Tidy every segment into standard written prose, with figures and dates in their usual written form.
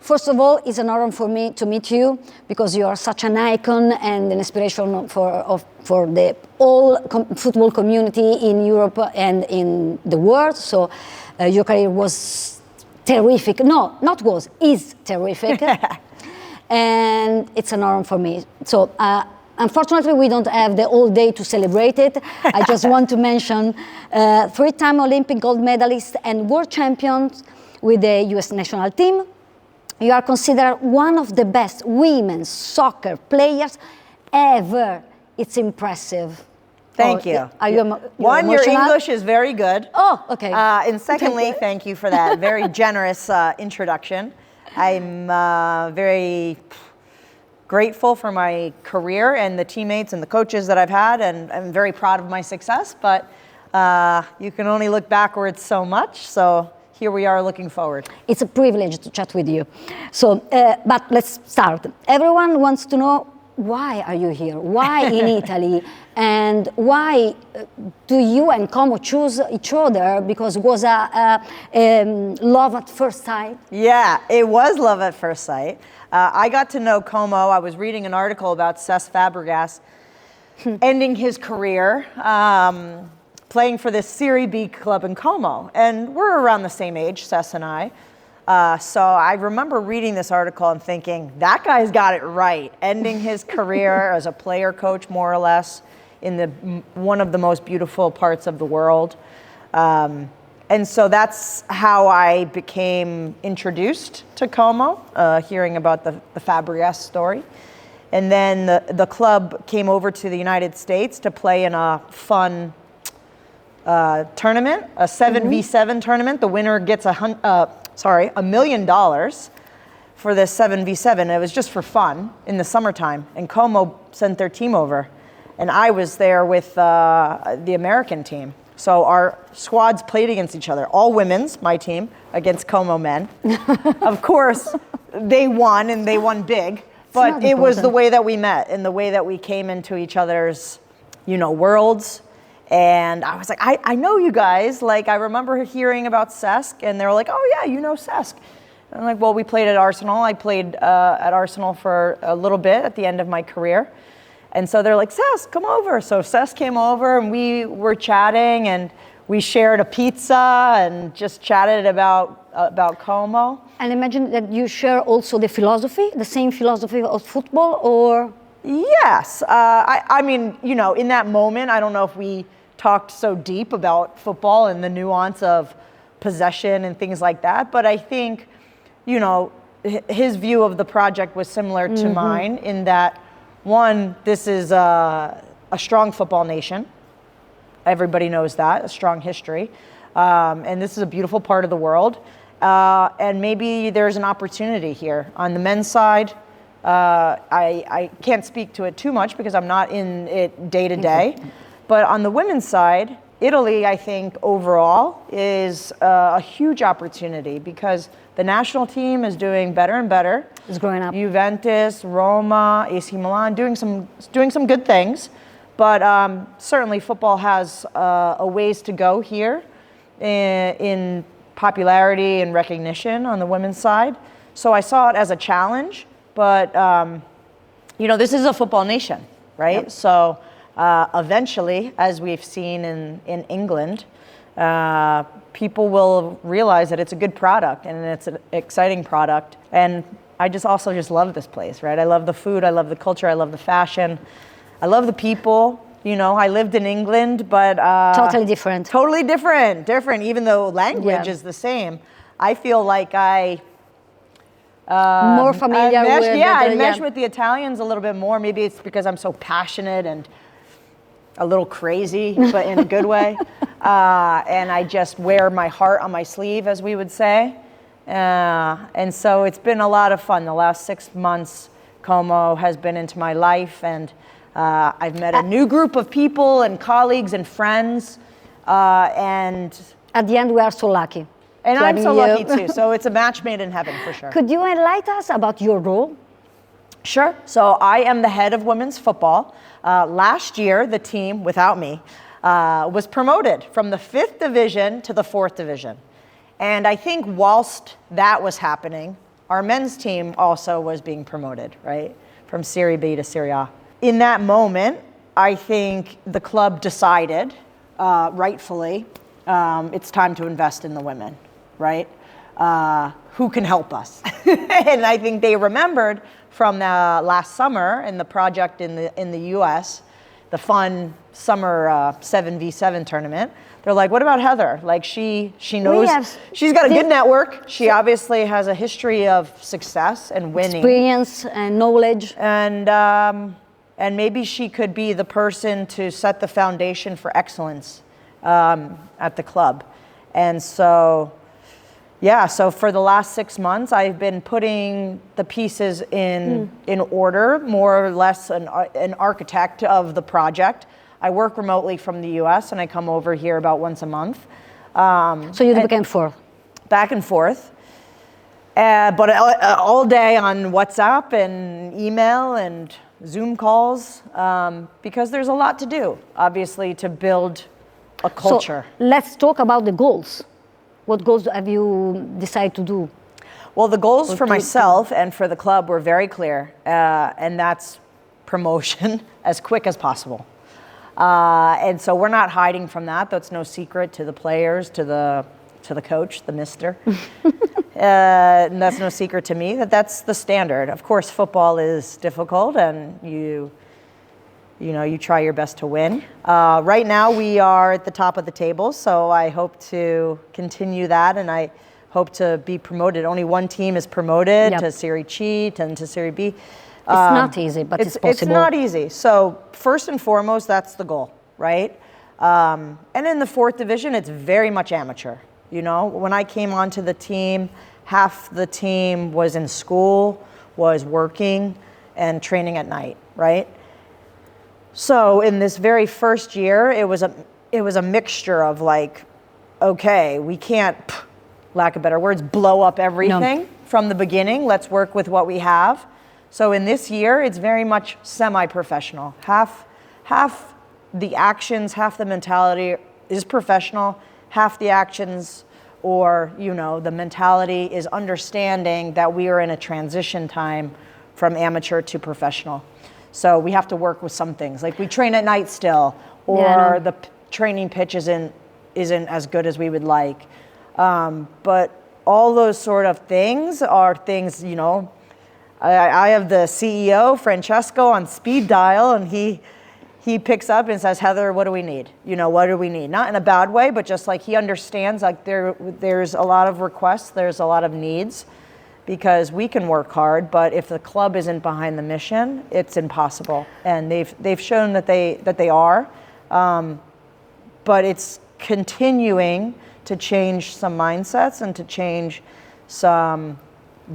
first of all, it's an honor for me to meet you because you are such an icon and an inspiration for the whole football community in Europe and in the world. So your career was terrific. No, not was, is terrific. And it's an honor for me. So unfortunately, we don't have the whole day to celebrate it. I just want to mention three-time Olympic gold medalist and world champions with the US national team. You are considered one of the best women's soccer players ever. It's impressive. Thank you. Are you One, emotional? your English is very good. Oh, okay. And secondly, thank you for that very generous introduction. I'm very grateful for my career and the teammates and the coaches that I've had, and I'm very proud of my success, but you can only look backwards so much, so here we are looking forward. It's a privilege to chat with you. So, but let's start. Everyone wants to know, why are you here? Why in Italy? And why do you and Como choose each other? Because it was a love at first sight. Yeah, it was love at first sight. I got to know Como. I was reading an article about Cesc Fabregas ending his career playing for this Serie B club in Como. And we're around the same age, Cesc and I. So I remember reading this article and thinking, that guy's got it right. Ending his career as a player coach, more or less, in one of the most beautiful parts of the world. And so that's how I became introduced to Como, hearing about the Fabregas story. And then the club came over to the United States to play in a fun tournament, a 7v7 tournament. The winner gets $1 million for this 7v7. It was just for fun in the summertime. And Como sent their team over. And I was there with the American team. So our squads played against each other. All women's, my team, against Como men. Of course, they won, and they won big. But it was the way that we met and the way that we came into each other's, worlds. And I was like, I know you guys. Like, I remember hearing about Cesc, and they were like, oh, yeah, you know Cesc. And I'm like, well, we played at Arsenal. I played at Arsenal for a little bit at the end of my career. And so they're like, Cesc, come over. So Cesc came over, and we were chatting, and we shared a pizza and just chatted about Como. And imagine that you share also the philosophy, the same philosophy of football, or? Yes. I mean, in that moment, I don't know if we talked so deep about football and the nuance of possession and things like that. But I think, his view of the project was similar to mine in that, one, this is a strong football nation. Everybody knows that, a strong history. And this is a beautiful part of the world. And maybe there's an opportunity here. On the men's side, I can't speak to it too much because I'm not in it day to day. But on the women's side, Italy, I think, overall, is a huge opportunity because the national team is doing better and better. It's growing up. Juventus, Roma, AC Milan, doing some good things. But certainly football has a ways to go here in popularity and recognition on the women's side. So I saw it as a challenge. But, this is a football nation, right? Yep. So eventually, as we've seen in England, people will realize that it's a good product and it's an exciting product. And I just love this place, right? I love the food, I love the culture, I love the fashion, I love the people. I lived in England, but totally different. Totally different. Even though language is the same, I feel like more familiar with. I mesh with the Italians a little bit more. Maybe it's because I'm so passionate and a little crazy, but in a good way. And I just wear my heart on my sleeve, as we would say. And so it's been a lot of fun. The last 6 months, Como has been into my life, and I've met a new group of people and colleagues and friends. And at the end, we are so lucky. And I'm so lucky too. So it's a match made in heaven for sure. Could you enlighten us about your role? Sure. So I am the head of women's football. Last year, the team, without me, was promoted from the 5th division to the 4th division. And I think whilst that was happening, our men's team also was being promoted, right? From Serie B to Serie A. In that moment, I think the club decided, rightfully, it's time to invest in the women, right? Who can help us? And I think they remembered from last summer in the project in the US, the fun summer 7v7 tournament. They're like, what about Heather? Like she knows, she's got a good network. She obviously has a history of success and winning. Experience and knowledge. And maybe she could be the person to set the foundation for excellence at the club. And so, yeah, so for the last 6 months, I've been putting the pieces in order, more or less an architect of the project. I work remotely from the US and I come over here about once a month. So you do back and forth? Back and forth. But all day on WhatsApp and email and Zoom calls, because there's a lot to do, obviously, to build a culture. So let's talk about the goals. What goals have you decided to do? Well, the goals for myself and for the club were very clear, and that's promotion as quick as possible. And so we're not hiding from that. That's no secret to the players, to the coach, the mister. And that's no secret to me, that's the standard. Of course, football is difficult and you try your best to win. Right now we are at the top of the table, so I hope to continue that and I hope to be promoted. Only one team is promoted to Serie C and to Serie B. It's not easy, but it's possible. It's not easy. So first and foremost, that's the goal, right? And in the fourth division, it's very much amateur. You know, when I came onto the team, half the team was in school, was working and training at night, right? So in this very first year, it was a mixture of like, okay, we can't, lack of better words, blow up everything from the beginning. Let's work with what we have. So in this year, it's very much semi-professional. Half the actions, half the mentality is professional, half the actions or, the mentality is understanding that we are in a transition time from amateur to professional. So we have to work with some things. Like we train at night still, or the training pitch isn't as good as we would like. But all those sort of things are things, I have the CEO, Francesco, on speed dial, and he picks up and says, Heather, what do we need? What do we need? Not in a bad way, but just like he understands like there's a lot of requests, there's a lot of needs, because we can work hard, but if the club isn't behind the mission, it's impossible. And they've shown that they are, but it's continuing to change some mindsets and to change some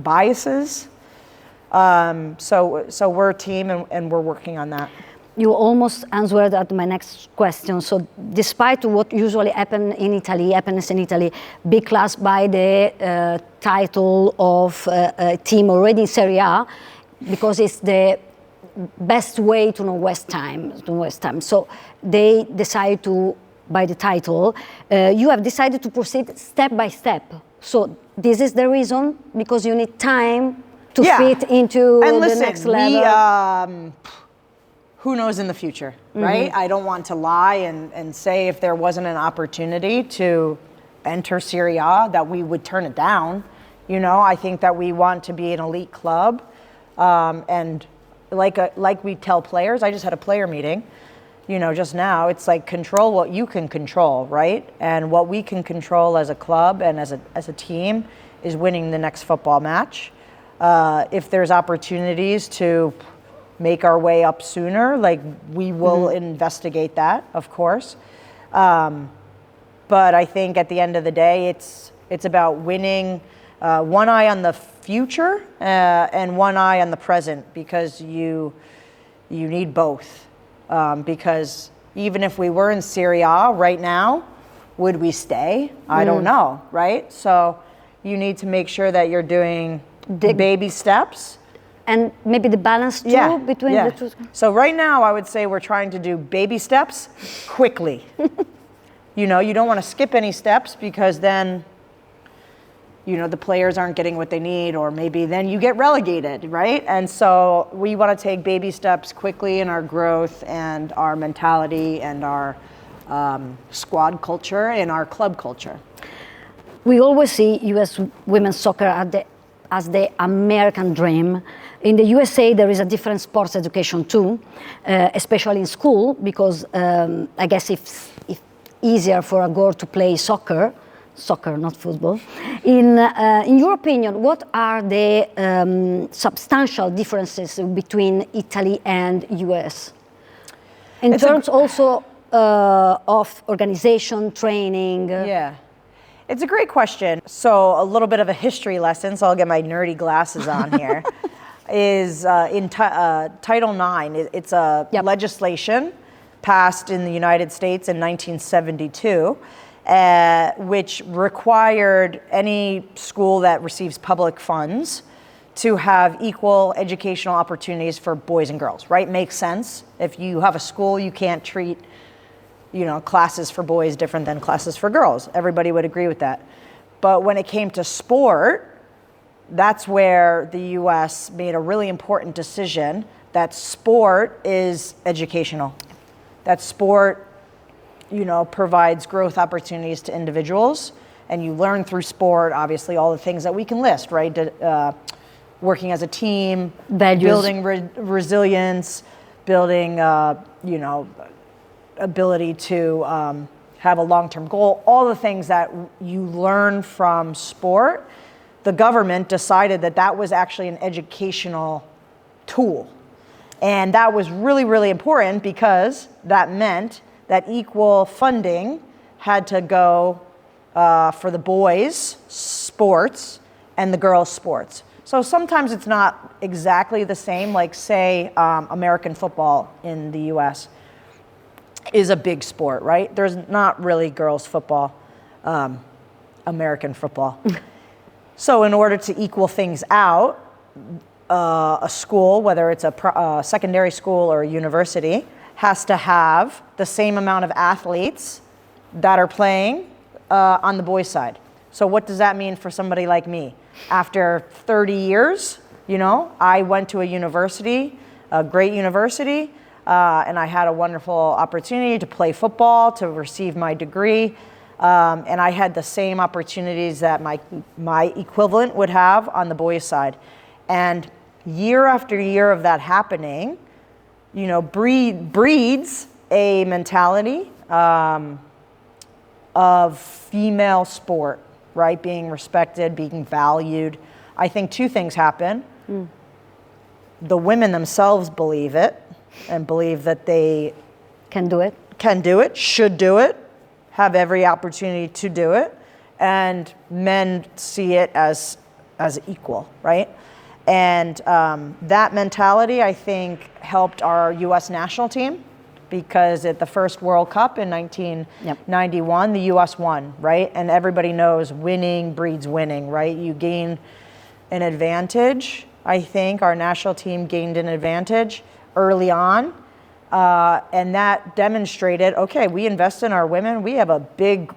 biases. So we're a team and we're working on that. You almost answered at my next question. So despite what usually happens in Italy, big clubs buy the title of a team already in Serie A because it's the best way to know West Ham. So they decide to buy the title. You have decided to proceed step by step. So this is the reason, because you need time to fit into the next level. Who knows in the future, right? I don't want to lie and say if there wasn't an opportunity to enter Serie A that we would turn it down. I think that we want to be an elite club. And like we tell players, I just had a player meeting, just now, it's like control what you can control, right? And what we can control as a club and as a team is winning the next football match. If there's opportunities to make our way up sooner, like we will investigate that, of course. But I think at the end of the day, it's about winning, one eye on the future and one eye on the present, because you need both. Because even if we were in Serie A right now, would we stay? I don't know, right? So you need to make sure that you're doing the baby steps. And maybe the balance too between the two. So right now I would say we're trying to do baby steps quickly. You don't want to skip any steps, because then the players aren't getting what they need, or maybe then you get relegated, right? And so we want to take baby steps quickly in our growth and our mentality and our squad culture and our club culture. We always see U.S. women's soccer as the American dream. In the USA, there is a different sports education too, especially in school, because I guess it's easier for a girl to play soccer, not football. In your opinion, what are the substantial differences between Italy and US? In terms also of organization, training? Yeah. It's a great question. So a little bit of a history lesson, so I'll get my nerdy glasses on here, is in Title IX. It's a legislation passed in the United States in 1972, which required any school that receives public funds to have equal educational opportunities for boys and girls, right? Makes sense. If you have a school, you can't treat classes for boys different than classes for girls. Everybody would agree with that. But when it came to sport, that's where the US made a really important decision that sport is educational. That sport, provides growth opportunities to individuals, and you learn through sport, obviously, all the things that we can list, right? Working as a team, values, building resilience, building, ability to have a long-term goal, all the things that you learn from sport. The government decided that was actually an educational tool. And that was really, really important because that meant that equal funding had to go for the boys' sports and the girls' sports. So sometimes it's not exactly the same, like say American football in the US is a big sport, right? There's not really girls' football, American football. So in order to equal things out, a school, whether it's a secondary school or a university, has to have the same amount of athletes that are playing on the boys' side. So what does that mean for somebody like me? After 30 years, I went to a university, a great university, and I had a wonderful opportunity to play football, to receive my degree, and I had the same opportunities that my equivalent would have on the boys' side. And year after year of that happening, breeds a mentality of female sport, right? Being respected, being valued. I think two things happen. The women themselves believe it and believe that they can do it, should do it, have every opportunity to do it. And men see it as equal, right? And that mentality, I think, helped our U.S. national team, because at the first World Cup in 1991, the U.S. won, right? And everybody knows winning breeds winning, right? You gain an advantage. I think our national team gained an advantage early on, and that demonstrated, okay, we invest in our women. We have a big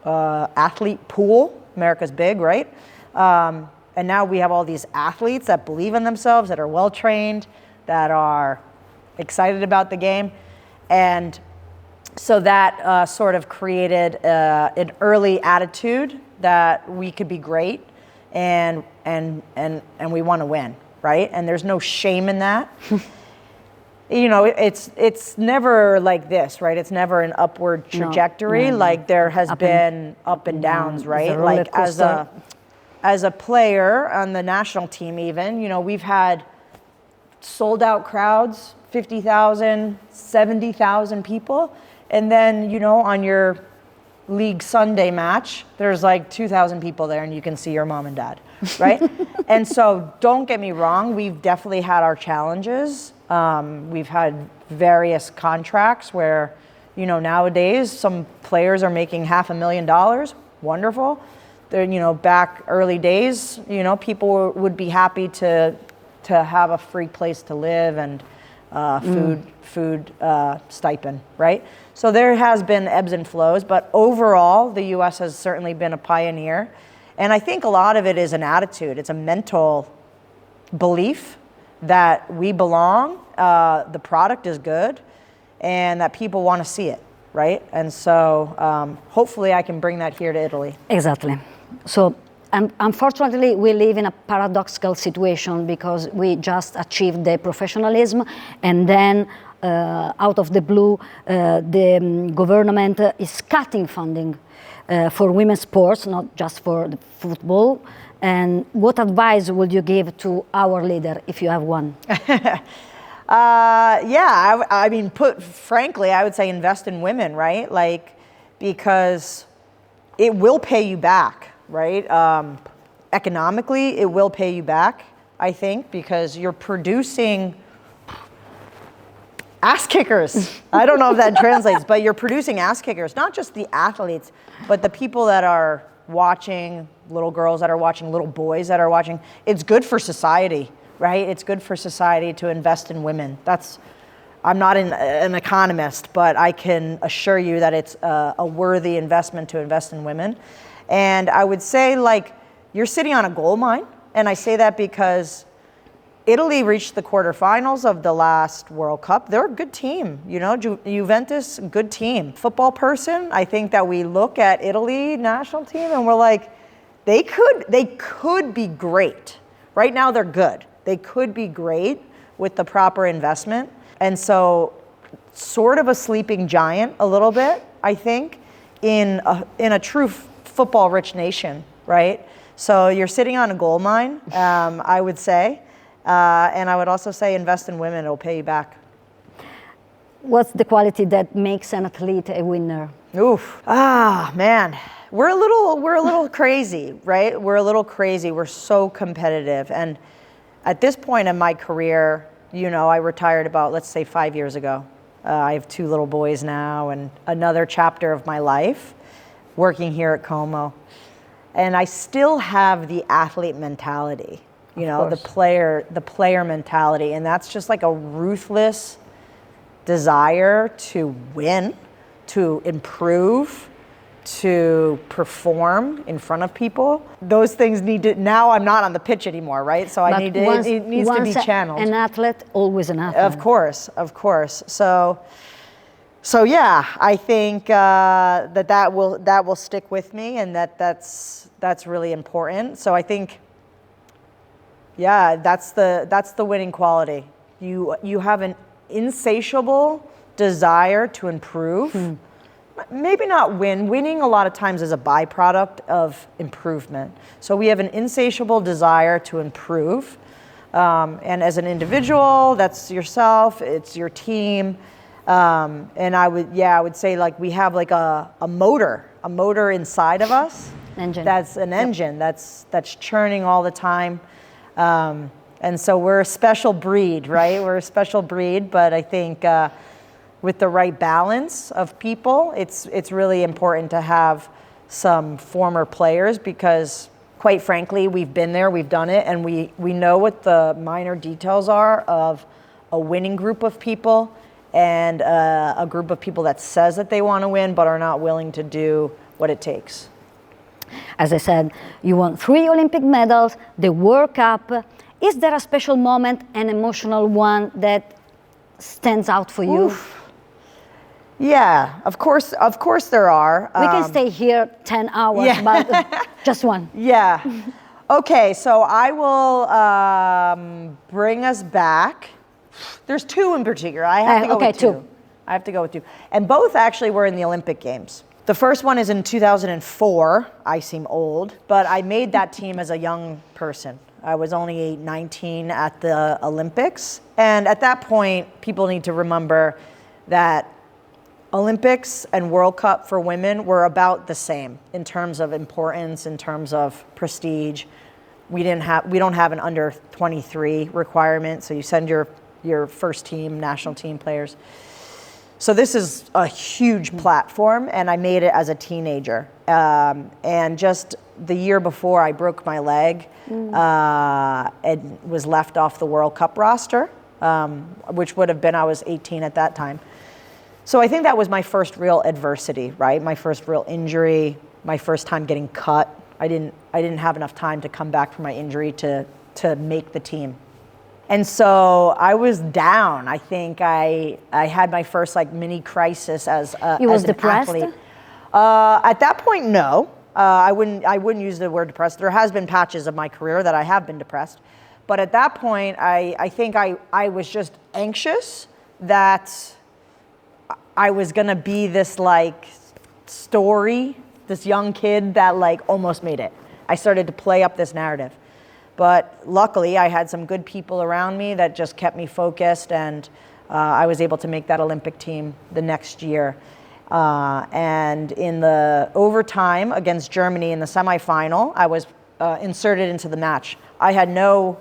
athlete pool. America's big, right? And now we have all these athletes that believe in themselves, that are well-trained, that are excited about the game. And so that sort of created an early attitude that we could be great and we want to win, right? And there's no shame in that. It's never like this, right? It's never an upward trajectory. No. Like there has been up and downs, right? Like as a player on the national team even, we've had sold out crowds, 50,000, 70,000 people. And then, on your league Sunday match, there's like 2,000 people there and you can see your mom and dad, right? And so don't get me wrong, we've definitely had our challenges. We've had various contracts where, nowadays some players are making $500,000. Wonderful. They're, back early days, people would be happy to have a free place to live and food stipend, right? So there has been ebbs and flows, but overall, the U.S. has certainly been a pioneer. And I think a lot of it is an attitude. It's a mental belief that we belong, the product is good, and that people want to see it, right? And so hopefully I can bring that here to Italy. Exactly. So unfortunately, we live in a paradoxical situation because we just achieved the professionalism, and then out of the blue, the government is cutting funding for women's sports, not just for the football. And what advice would you give to our leader, if you have one? I mean, frankly, I would say invest in women, right? Like, because it will pay you back, right? Economically, it will pay you back, I think, because you're producing ass kickers. I don't know if that translates, but you're producing ass kickers, not just the athletes, but the people that are watching, little girls that are watching, little boys that are watching. It's good for society, right? It's good for society to invest in women. I'm not an economist, but I can assure you that it's a worthy investment to invest in women. And I would say, like, you're sitting on a gold mine. And I say that because Italy reached the quarterfinals of the last World Cup. They're a good team, you know, Juventus, good team. Football person, I think that we look at Italy national team and we're like, they could be great. Right now they're good. They could be great with the proper investment. And so sort of a sleeping giant a little bit, I think, in a true football-rich nation, right? So you're sitting on a gold mine, I would say. And I would also say invest in women, it'll pay you back. What's the quality that makes an athlete a winner? Oof. Man. We're a little crazy, right? We're a little crazy. We're so competitive. And at this point in my career, you know, I retired about, let's say, 5 years ago. I have 2 little boys now and another chapter of my life working here at Como. And I still have the athlete mentality. You know, the player mentality, and that's just like a ruthless desire to win, to improve, to perform in front of people. Those things need to, now I'm not on the pitch anymore, right? So it needs to be channeled. An athlete, always an athlete. Of course. So yeah, I think that will stick with me, and that's really important. So I think, yeah, that's the winning quality. You have an insatiable desire to improve. Maybe not win. Winning a lot of times is a byproduct of improvement. So we have an insatiable desire to improve. And as an individual, that's yourself, it's your team. And I would say, like, we have like a motor inside of us. Engine. That's an engine that's churning all the time. And so we're a special breed, right? We're a special breed, but I think with the right balance of people, it's really important to have some former players because, quite frankly, we've been there, we've done it, and we know what the minor details are of a winning group of people and a group of people that says that they want to win but are not willing to do what it takes. As I said, you won 3 Olympic medals, the World Cup. Is there a special moment, an emotional one that stands out for you? Oof. Yeah, of course there are. We can stay here 10 hours, but just one. Yeah. Okay, so I will bring us back. There's 2 in particular. I have to go with 2. I have to go with 2. And both actually were in the Olympic Games. The first one is in 2004. I seem old, but I made that team as a young person. I was only 19 at the Olympics. And at that point, people need to remember that Olympics and World Cup for women were about the same in terms of importance, in terms of prestige. We don't have an under 23 requirement, so you send your first team, national team players. So this is a huge platform, and I made it as a teenager. And just the year before, I broke my leg and was left off the World Cup roster, which would have been, I was 18 at that time. So I think that was my first real adversity, right? My first real injury, my first time getting cut I didn't have enough time to come back from my injury to make the team. And so I was down. I think I had my first like mini crisis as an depressed? athlete. At that point, no. I wouldn't use the word depressed. There has been patches of my career that I have been depressed. But at that point, I think I was just anxious that I was gonna be this like story, this young kid that like almost made it. I started to play up this narrative. But luckily, I had some good people around me that just kept me focused, and I was able to make that Olympic team the next year. And in the overtime against Germany in the semifinal, I was inserted into the match. I had no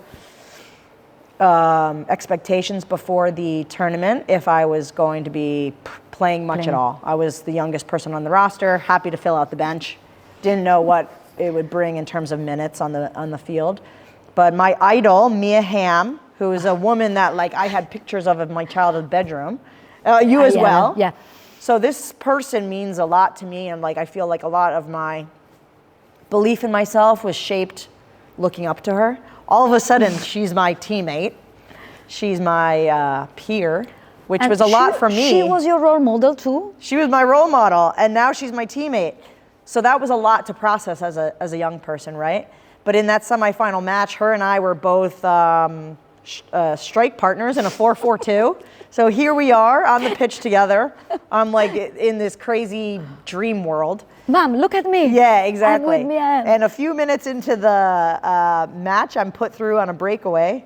expectations before the tournament if I was going to be playing much at all. I was the youngest person on the roster, happy to fill out the bench. Didn't know what it would bring in terms of minutes on the field. But my idol, Mia Hamm, who is a woman that like I had pictures of in my childhood bedroom, you as well. Yeah. So this person means a lot to me, and like I feel like a lot of my belief in myself was shaped looking up to her. All of a sudden, she's my teammate. She's my peer, which was a lot for me. She was your role model too? She was my role model, and now she's my teammate. So that was a lot to process as a young person, right? But in that semifinal match, her and I were both strike partners in a 4-4-2. So here we are on the pitch together. I'm like in this crazy dream world. Mom, look at me. Yeah, exactly. I'm with Mia. And a few minutes into the match, I'm put through on a breakaway,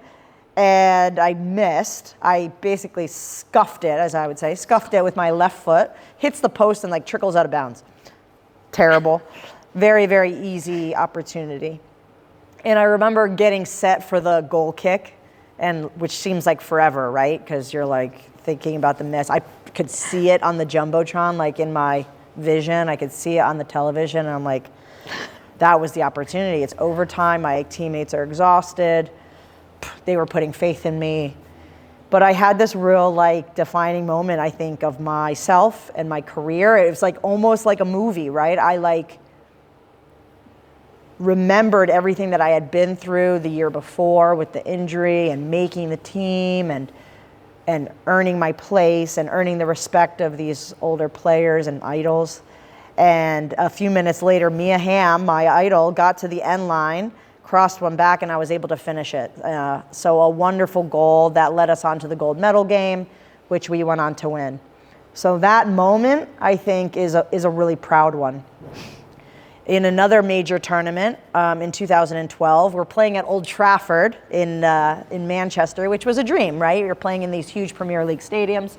and I missed. I basically scuffed it, as I would say, scuffed it with my left foot, hits the post and like trickles out of bounds. Terrible. Very, very easy opportunity. And I remember getting set for the goal kick, and which seems like forever, right? Because you're like thinking about the miss. I could see it on the Jumbotron, like in my vision. I could see it on the television, and I'm like, that was the opportunity. It's overtime. My teammates are exhausted. They were putting faith in me. But I had this real like defining moment, I think, of myself and my career. It was like almost like a movie, right? I like remembered everything that I had been through the year before with the injury and making the team and earning my place and earning the respect of these older players and idols. And a few minutes later, Mia Hamm, my idol, got to the end line, crossed one back, and I was able to finish it. So a wonderful goal that led us on to the gold medal game, which we went on to win. So that moment, I think, is a really proud one. In another major tournament in 2012, we're playing at Old Trafford in Manchester, which was a dream, right? You're playing in these huge Premier League stadiums.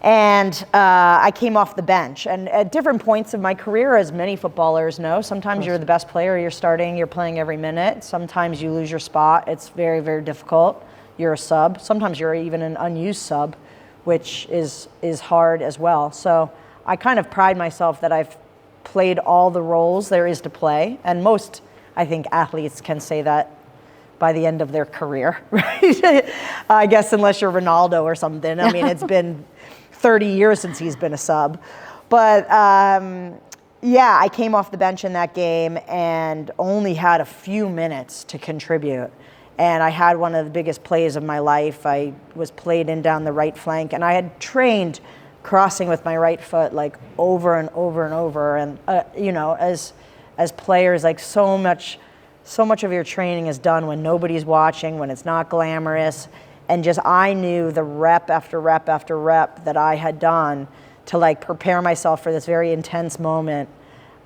And I came off the bench. And at different points of my career, as many footballers know, sometimes you're the best player, you're starting, you're playing every minute. Sometimes you lose your spot. It's very, very difficult. You're a sub. Sometimes you're even an unused sub, which is hard as well. So I kind of pride myself that I've played all the roles there is to play. And most, I think, athletes can say that by the end of their career, right? I guess unless you're Ronaldo or something. I mean, it's been 30 years since he's been a sub. But yeah, I came off the bench in that game and only had a few minutes to contribute. And I had one of the biggest plays of my life. I was played in down the right flank, and I had trained crossing with my right foot like over and over and over. And you know, as players, like so much of your training is done when nobody's watching, when it's not glamorous. And just I knew the rep after rep after rep that I had done to like prepare myself for this very intense moment.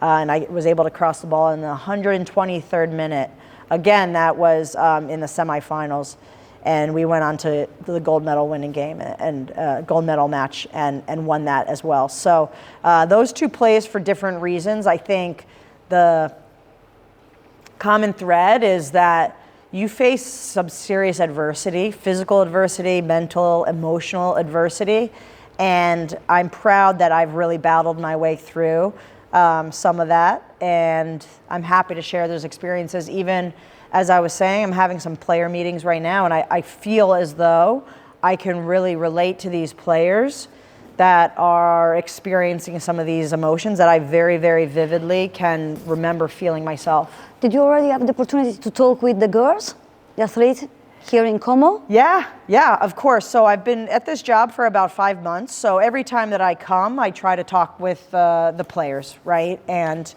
And I was able to cross the ball in the 123rd minute. Again, that was in the semifinals. And we went on to the gold medal winning game and gold medal match and won that as well. So those two plays for different reasons. I think the common thread is that you face some serious adversity, physical adversity, mental, emotional adversity. And I'm proud that I've really battled my way through some of that. And I'm happy to share those experiences. Even as I was saying, I'm having some player meetings right now, and I feel as though I can really relate to these players that are experiencing some of these emotions that I very, very vividly can remember feeling myself. Did you already have the opportunity to talk with the girls, the athletes here in Como? Yeah, of course. So I've been at this job for about 5 months. So every time that I come, I try to talk with the players, right? And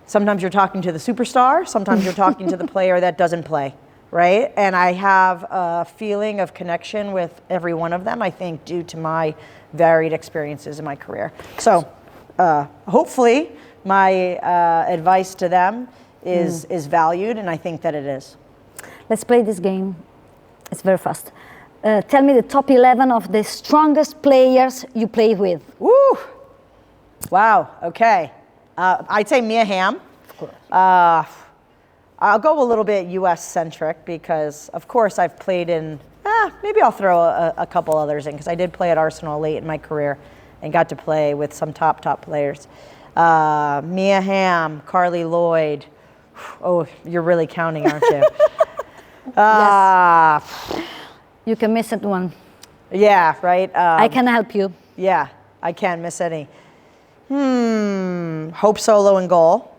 sometimes you're talking to the superstar, sometimes you're talking to the player that doesn't play, right? And I have a feeling of connection with every one of them, I think, due to my varied experiences in my career. So hopefully my advice to them is valued, and I think that it is. Let's play this game. It's very fast. Tell me the top 11 of the strongest players you play with. Woo! Wow, okay. I'd say Mia Hamm. Of course. I'll go a little bit US-centric because, of course, I've played in, maybe I'll throw a couple others in because I did play at Arsenal late in my career and got to play with some top players. Mia Hamm, Carly Lloyd. Oh, you're really counting, aren't you? Yes. You can miss it one. Yeah, right. I can help you. Yeah, I can't miss any. Hope Solo in goal.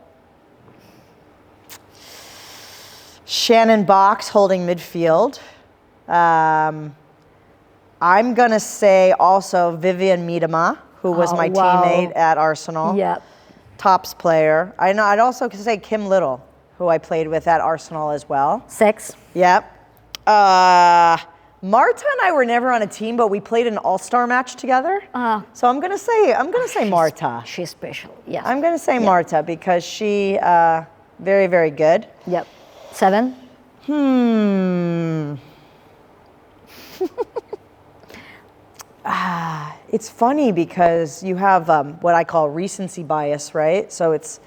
Shannon Box holding midfield. I'm going to say also Vivian Miedema, who was my teammate at Arsenal. Yeah. Tops player. I know. I'd also say Kim Little, who I played with at Arsenal as well. Sex. Yep. Marta and I were never on a team, but we played an all-star match together. So I'm gonna say Marta. She's special. Yeah. I'm gonna say Marta because she very, very good. Yep. 7. It's funny because you have what I call recency bias, right? So it's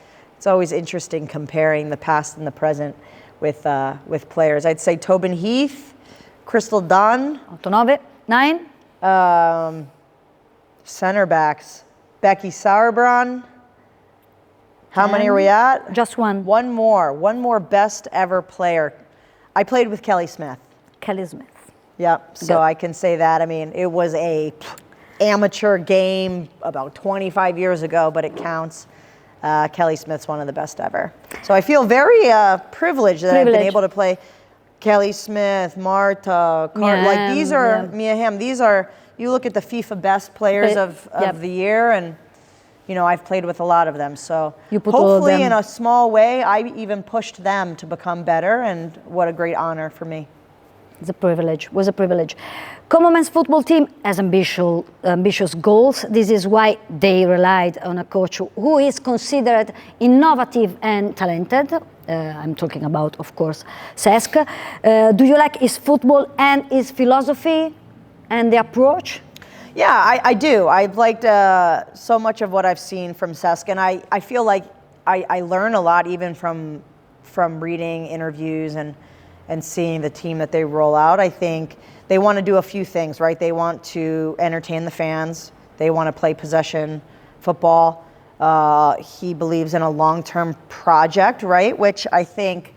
always interesting comparing the past and the present with players. I'd say Tobin Heath, Crystal Dunn. 8, 9. 9. Center backs, Becky Sauerbrunn. How many are we at? Just one. One more best ever player. I played with Kelly Smith. Kelly Smith. Yep, so I can say that. I mean, it was a amateur game about 25 years ago, but it counts. Kelly Smith's one of the best ever. So I feel very privileged that I've been able to play Kelly Smith, Marta, like these are, Mia Hamm, these are, you look at the FIFA best players of the year, and you know, I've played with a lot of them. So hopefully in a small way, I even pushed them to become better, and what a great honor for me. It's a privilege, was a privilege. Como men's football team has ambitious goals. This is why they relied on a coach who is considered innovative and talented. I'm talking about, of course, Cesc. Do you like his football and his philosophy and the approach? Yeah, I do. I've liked so much of what I've seen from Cesc, and I feel like I learn a lot even from reading interviews and seeing the team that they roll out. I think they want to do a few things, right? They want to entertain the fans. They want to play possession football. He believes in a long-term project, right? Which I think,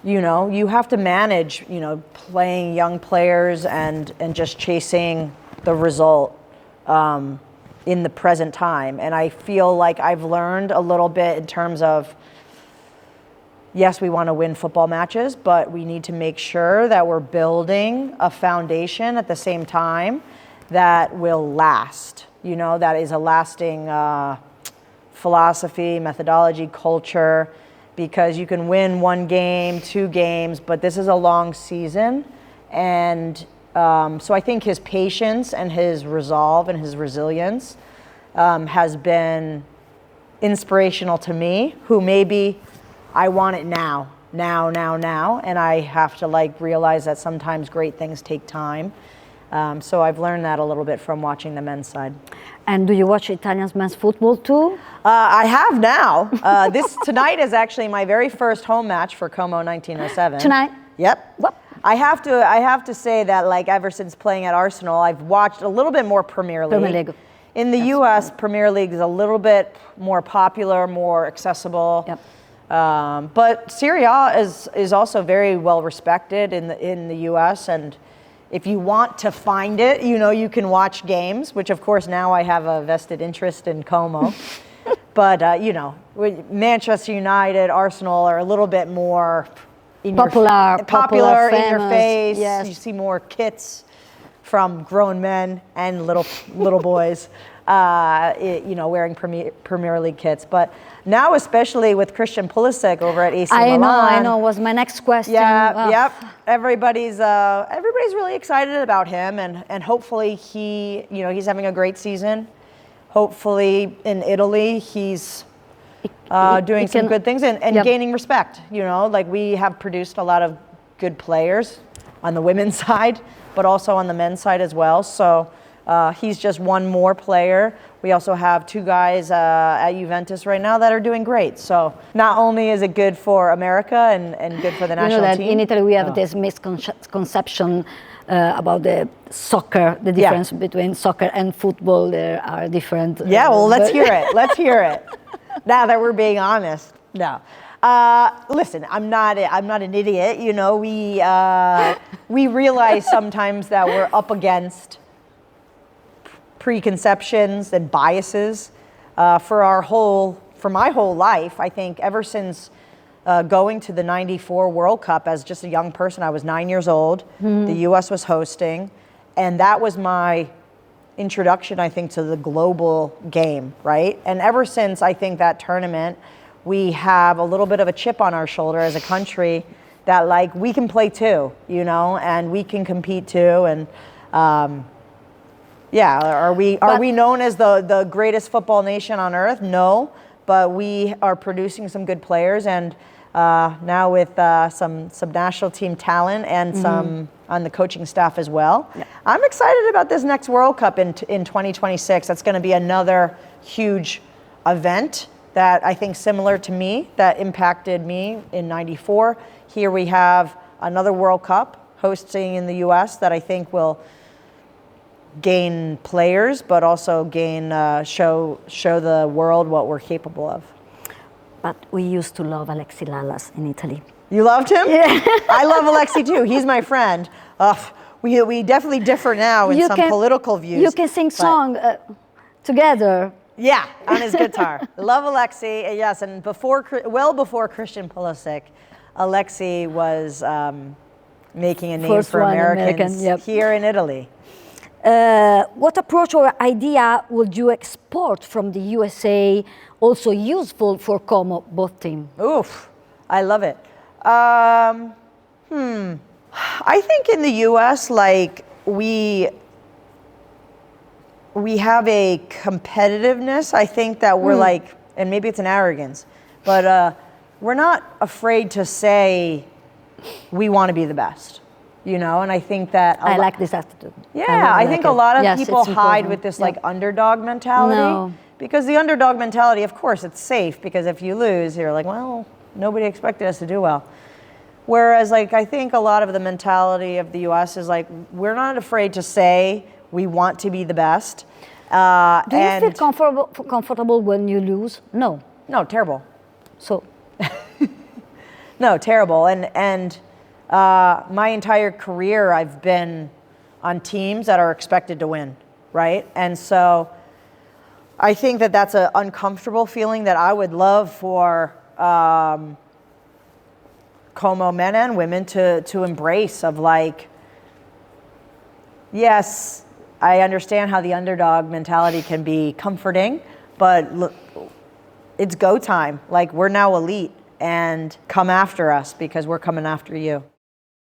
you know, you have to manage, you know, playing young players and just chasing the result in the present time. And I feel like I've learned a little bit in terms of, yes, we want to win football matches, but we need to make sure that we're building a foundation at the same time that will last. You know, that is a lasting philosophy, methodology, culture, because you can win 1 game, 2 games, but this is a long season. And so I think his patience and his resolve and his resilience has been inspirational to me, who maybe I want it now, and I have to like realize that sometimes great things take time. So I've learned that a little bit from watching the men's side. And do you watch Italian men's football too? I have now. Tonight is actually my very first home match for Como 1907. Tonight? Yep. What? I have to say that like ever since playing at Arsenal, I've watched a little bit more Premier League. In the U.S., Premier League is a little bit more popular, more accessible. Yep. But Serie A is also very well respected in the U.S. and if you want to find it, you can watch games, which of course now I have a vested interest in Como. But, Manchester United, Arsenal are a little bit more popular in your face. Yes. You see more kits from grown men and little boys, wearing Premier League kits. But now, especially with Christian Pulisic over at AC Milan. I know. Was my next question. Yeah, yep. Everybody's really excited about him, and hopefully he's having a great season. Hopefully in Italy he's doing some good things and gaining respect. We have produced a lot of good players on the women's side, but also on the men's side as well. So he's just one more player. We also have two guys at Juventus right now that are doing great. So not only is it good for America and good for the national team. In Italy we have this misconception about the soccer, the difference between soccer and football. There are different. Yeah, well, let's hear it. Let's hear it. Now that we're being honest. No. Listen, I'm not an idiot. We realize sometimes that we're up against preconceptions and biases for my whole life. I think ever since going to the '94 World Cup as just a young person, I was 9 years old. The U.S. was hosting, and that was my introduction, I think, to the global game, right? And ever since, I think, that tournament, we have a little bit of a chip on our shoulder as a country that, we can play too, and we can compete too. And are we known as the greatest football nation on earth? No, but we are producing some good players, and now with some national team talent and some on the coaching staff as well. Yeah. I'm excited about this next World Cup in 2026. That's going to be another huge event that I think similar to me, that impacted me in '94. Here we have another World Cup hosting in the U.S. that I think will gain players, but also show the world what we're capable of. But we used to love Alexi Lalas in Italy. You loved him? Yeah. I love Alexi too. He's my friend. We definitely differ now in some political views. You can sing song together. Yeah, on his guitar. Love Alexi. Yes, and well before Christian Pulisic, Alexi was making a name for Americans here in Italy. What approach or idea would you export from the USA also useful for Como, both teams? Oof, I love it. I think in the US, we have a competitiveness. I think that we're and maybe it's an arrogance, but we're not afraid to say we want to be the best. And I think that I like this attitude. Yeah, I think a lot of people hide with this underdog mentality. Because the underdog mentality, of course, it's safe, because if you lose, you're like, well, nobody expected us to do well. Whereas I think a lot of the mentality of the US is we're not afraid to say we want to be the best. Do you feel comfortable when you lose? No. No, terrible. So. No, terrible. And my entire career, I've been on teams that are expected to win, right? And so I think that that's an uncomfortable feeling that I would love for Como men and women to embrace, of yes, I understand how the underdog mentality can be comforting, but look, it's go time. We're now elite, and come after us because we're coming after you.